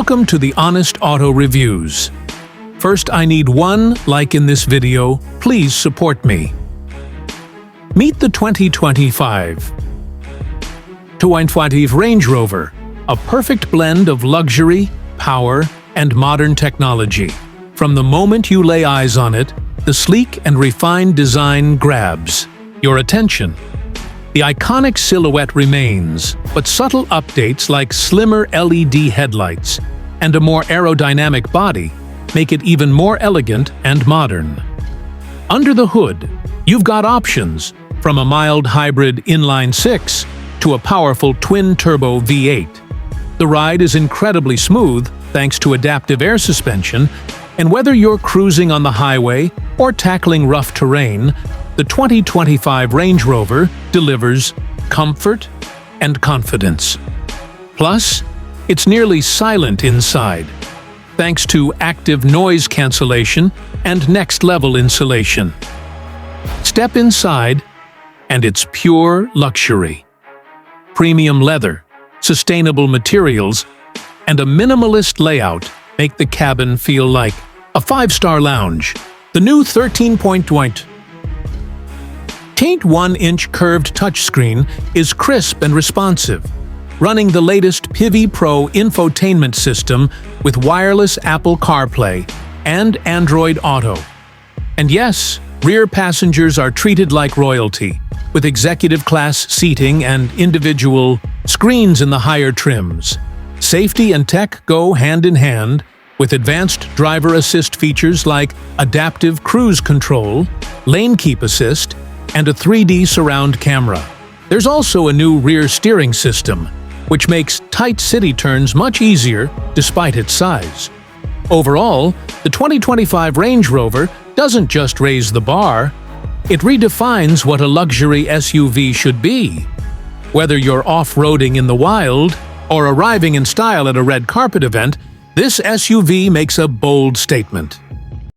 Welcome to the Honest Auto Reviews. First, I need one like in this video. Please support me. Meet the 2025 Range Rover, a perfect blend of luxury, power, and modern technology. From the moment you lay eyes on it, the sleek and refined design grabs your attention. The iconic silhouette remains, but subtle updates like slimmer LED headlights and a more aerodynamic body make it even more elegant and modern. Under the hood, you've got options, from a mild hybrid inline-six to a powerful twin-turbo V8. The ride is incredibly smooth thanks to adaptive air suspension, and whether you're cruising on the highway or tackling rough terrain, the 2025 Range Rover delivers comfort and confidence. Plus, it's nearly silent inside, thanks to active noise cancellation and next-level insulation. Step inside, and it's pure luxury. Premium leather, sustainable materials, and a minimalist layout make the cabin feel like a five-star lounge. The new 13.1 1-inch curved touchscreen is crisp and responsive, running the latest Pivi Pro infotainment system with wireless Apple CarPlay and Android Auto. And yes, rear passengers are treated like royalty, with executive-class seating and individual screens in the higher trims. Safety and tech go hand in hand, with advanced driver assist features like adaptive cruise control, lane keep assist, and a 3D surround camera. There's also a new rear steering system, which makes tight city turns much easier despite its size. Overall, the 2025 Range Rover doesn't just raise the bar, it redefines what a luxury SUV should be. Whether you're off-roading in the wild or arriving in style at a red carpet event, this SUV makes a bold statement.